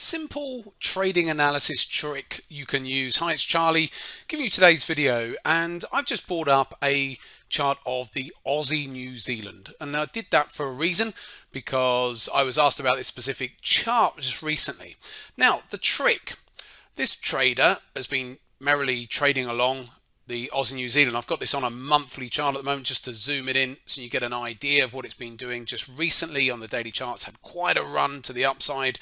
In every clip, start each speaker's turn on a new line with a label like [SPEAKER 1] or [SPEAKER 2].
[SPEAKER 1] simple trading analysis trick you can use. Hi, it's Charlie giving you today's video, and I've just brought up a chart of the Aussie New Zealand, and I did that for a reason because I was asked about this specific chart just recently. Now, the trick, this trader has been merrily trading along the Aussie New Zealand. I've got this on a monthly chart at the moment just to zoom it in so you get an idea of what it's been doing just recently on the daily charts. Had quite a run to the upside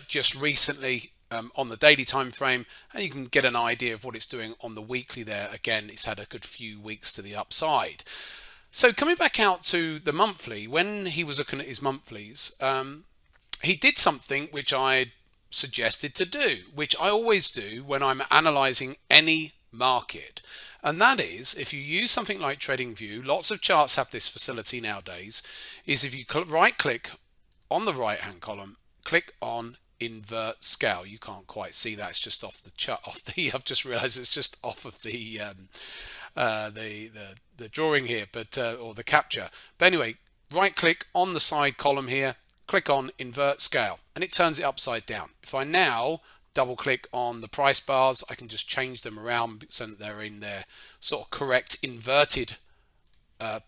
[SPEAKER 1] just recently on the daily time frame, and you can get an idea of what it's doing on the weekly there. Again, it's had a good few weeks to the upside. So coming back out to the monthly, when he was looking at his monthlies, he did something which I suggested to do, which I always do when I'm analyzing any market, and that is, if you use something like TradingView, lots of charts have this facility nowadays, is if you right click on the right hand column, click on invert scale. You can't quite see that, it's just off the chart, I've just realized it's just off of the drawing here, but or the capture. But anyway, right click on the side column here, click on invert scale, and it turns it upside down. If I now double click on the price bars, I can just change them around so that they're in their sort of correct inverted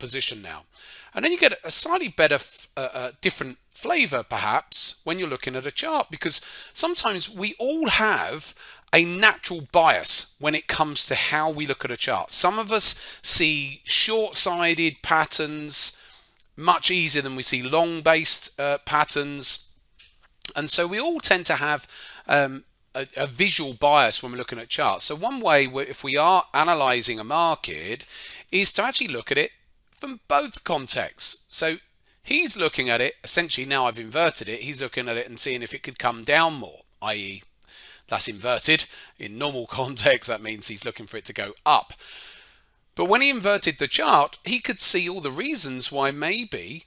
[SPEAKER 1] position now. And then you get a slightly better different flavor perhaps when you're looking at a chart, because sometimes we all have a natural bias when it comes to how we look at a chart. Some of us see short-sided patterns much easier than we see long-based patterns, and so we all tend to have a visual bias when we're looking at charts. So one way, if we are analyzing a market, is to actually look at it from both contexts. So he's looking at it, essentially now I've inverted it, he's looking at it and seeing if it could come down more, i.e. that's inverted. In normal context, that means he's looking for it to go up. But when he inverted the chart, he could see all the reasons why maybe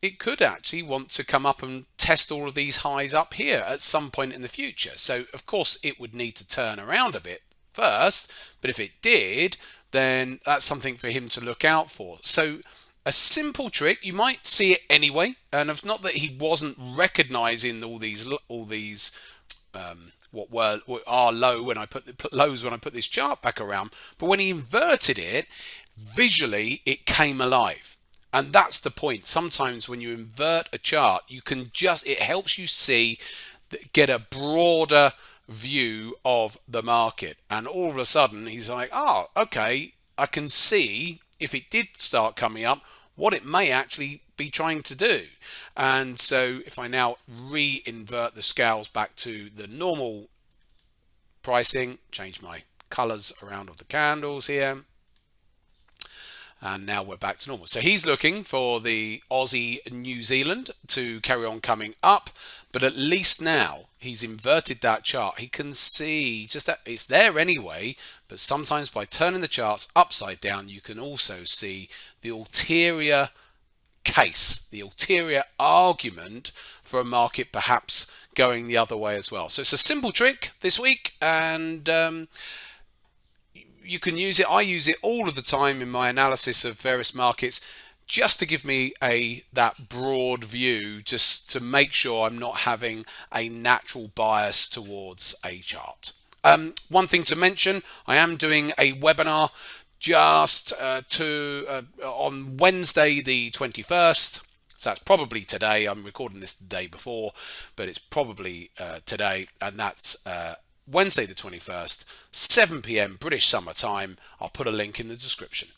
[SPEAKER 1] it could actually want to come up and test all of these highs up here at some point in the future. So of course it would need to turn around a bit first, but if it did, then that's something for him to look out for. So a simple trick, you might see it anyway, and it's not that he wasn't recognizing all these what are low when I put lows when I put this chart back around, but when he inverted it, visually it came alive. And that's the point. Sometimes when you invert a chart, you can it helps you get a broader view of the market. And all of a sudden he's like, oh, okay, I can see if it did start coming up, what it may actually be trying to do. And so if I now re-invert the scales back to the normal pricing, change my colors around of the candles here, and now we're back to normal. So he's looking for the Aussie New Zealand to carry on coming up, but at least now he's inverted that chart. He can see just that it's there anyway, but sometimes by turning the charts upside down, you can also see the ulterior case, the ulterior argument for a market perhaps going the other way as well. So it's a simple trick this week, and you can use it. I use it all of the time in my analysis of various markets, just to give me that broad view, just to make sure I'm not having a natural bias towards a chart. One thing to mention, I am doing a webinar just on Wednesday the 21st. So that's probably today. I'm recording this the day before, but it's probably today, and that's Wednesday the 21st, 7 p.m. British Summer Time. I'll put a link in the description.